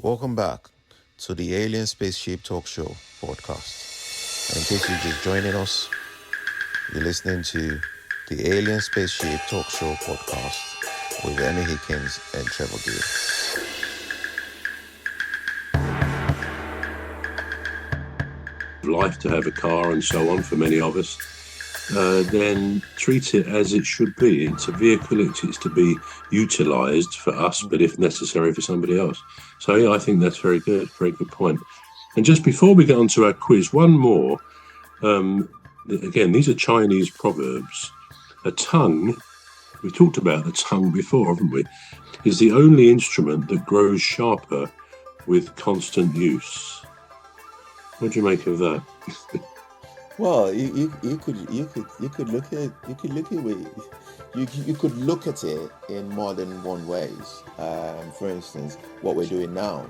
Welcome back to the Alien Spaceship Talkshow podcast. And in case you're just joining us, you're listening to the Alien Spaceship Talkshow podcast with Emmy Hikins and Trevor Gear. Life to have a car and so on for many of us, then treat it as it should be. It's a vehicle, it's to be utilised for us, but if necessary for somebody else. So yeah, I think that's very good point. And just before we get on to our quiz, one more. Again, these are Chinese proverbs. A tongue, we talked about the tongue before, haven't we, is the only instrument that grows sharper with constant use. What do you make of that? Well, you could look at it in more than one ways. For instance, what we're doing now,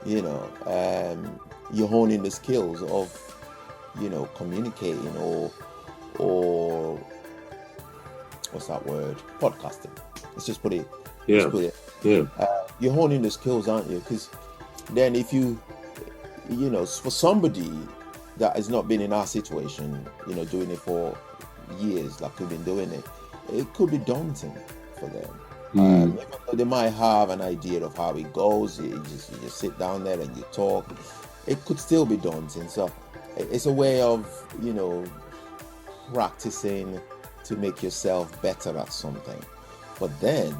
you're honing the skills of, communicating or what's that word? Podcasting. Let's just put it. Yeah. You're honing the skills, aren't you? Because then if you for somebody that has not been in our situation, doing it for years, like we've been doing it, it could be daunting for them. Even though they might have an idea of how it goes, you just sit down there and you talk, it could still be daunting. So it's a way of, practicing to make yourself better at something. But then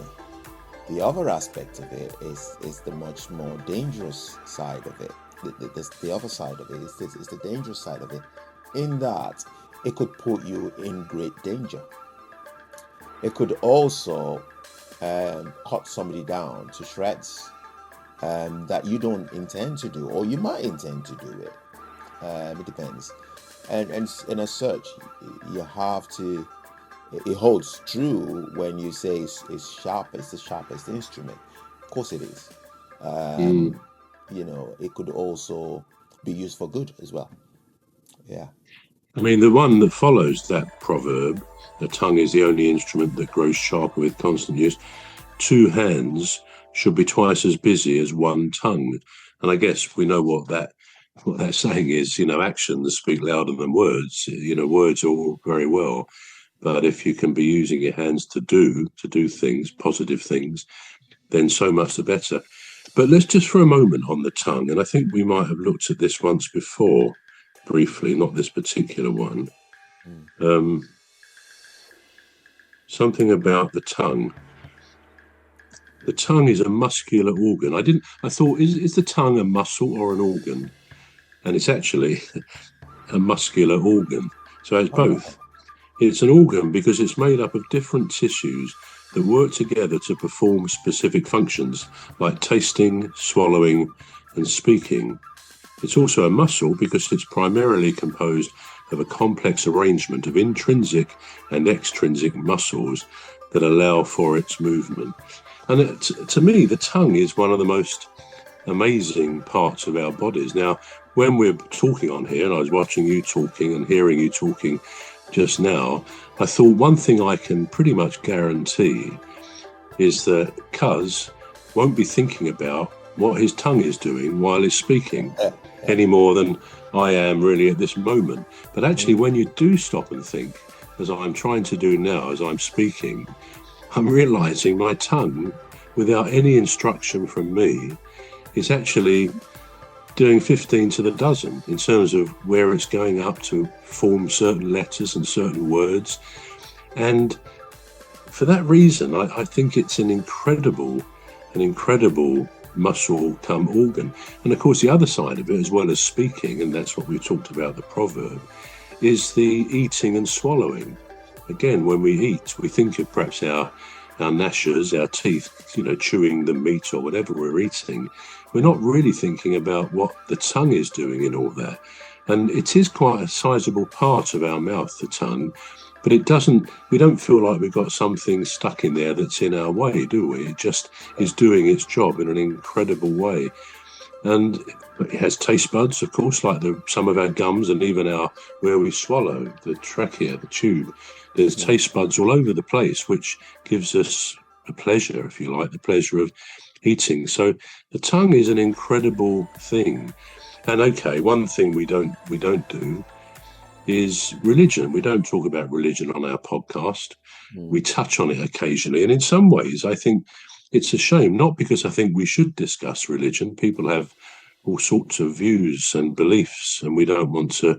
the other aspect of it is the much more dangerous side of it. The other side of it is the dangerous side of it, in that it could put you in great danger. It could also cut somebody down to shreds that you don't intend to do, or you might intend to do it. It depends. And as such, you have to. It holds true when you say it's sharp. It's the sharpest instrument. Of course, it is. It could also be used for good as well. Yeah. I mean, the one that follows that proverb, the tongue is the only instrument that grows sharper with constant use. 2 hands should be twice as busy as 1 tongue. And I guess we know what that saying is, actions speak louder than words. Words are all very well, but if you can be using your hands to do things, positive things, then so much the better. But let's just for a moment on the tongue, and I think we might have looked at this once before, briefly, not this particular one. Something about the tongue. The tongue is a muscular organ. I thought, is the tongue a muscle or an organ? And it's actually a muscular organ. So it's both. It's an organ because it's made up of different tissues that work together to perform specific functions like tasting, swallowing, and speaking. It's also a muscle because it's primarily composed of a complex arrangement of intrinsic and extrinsic muscles that allow for its movement. And to me, the tongue is one of the most amazing parts of our bodies. Now, when we're talking on here, and I was watching you talking and hearing you talking just now, I thought one thing I can pretty much guarantee is that Cuz won't be thinking about what his tongue is doing while he's speaking any more than I am really at this moment. But actually, when you do stop and think, as I'm trying to do now as I'm speaking, I'm realizing my tongue, without any instruction from me, is actually doing 15 to the dozen in terms of where it's going up to form certain letters and certain words. And for that reason, I think it's an incredible muscle come organ. And of course, the other side of it, as well as speaking, and that's what we talked about, the proverb, is the eating and swallowing. Again, when we eat, we think of perhaps our gnashers, our teeth, chewing the meat or whatever we're eating. We're not really thinking about what the tongue is doing in all that. And it is quite a sizable part of our mouth, the tongue, but we don't feel like we've got something stuck in there that's in our way, do we? It just is doing its job in an incredible way. And it has taste buds, of course, like some of our gums and even where we swallow, the trachea, the tube. There's taste buds all over the place, which gives us a pleasure, if you like, the pleasure of eating. So the tongue is an incredible thing. And okay, one thing we don't do is religion. We don't talk about religion on our podcast. We touch on it occasionally. And in some ways, I think it's a shame, not because I think we should discuss religion. People have all sorts of views and beliefs, and we don't want to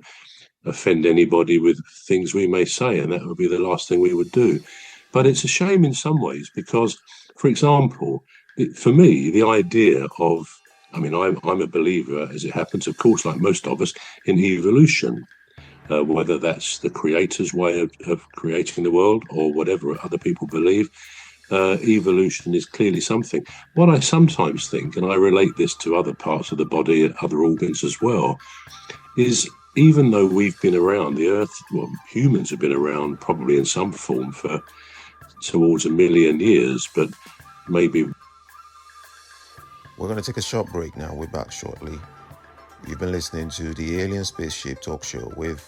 offend anybody with things we may say, and that would be the last thing we would do. But it's a shame in some ways because, for example, for me, the idea of, I mean, I'm a believer, as it happens, of course, like most of us, in evolution. Whether that's the creator's way of creating the world or whatever other people believe, evolution is clearly something. What I sometimes think, and I relate this to other parts of the body and other organs as well, is even though we've been around, the Earth, well, humans have been around probably in some form for towards 1 million years, but maybe. We're going to take a short break now. We're back shortly. You've been listening to the Alien Spaceship Talk Show with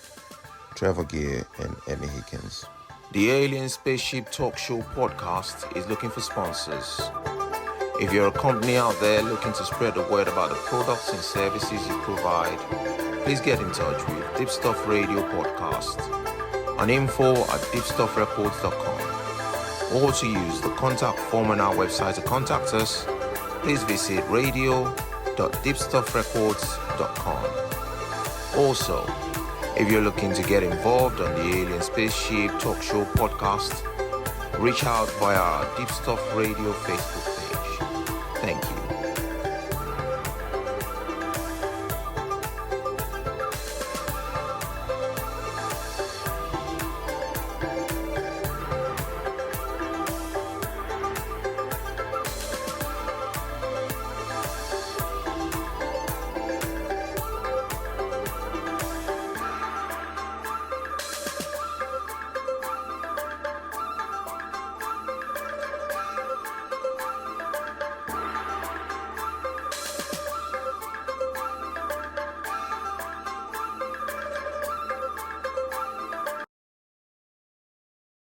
Trevor Gear and Emmy Hikins. The Alien Spaceship Talk Show podcast is looking for sponsors. If you're a company out there looking to spread the word about the products and services you provide, please get in touch with Deepstuff Radio Podcast on info@deepstuffrecords.com, or to use the contact form on our website to contact us, please visit radio.deepstuffrecords.com. Also, if you're looking to get involved on the Alien Spaceship Talk Show podcast, reach out via our Deepstuff Radio Facebook page. Thank you.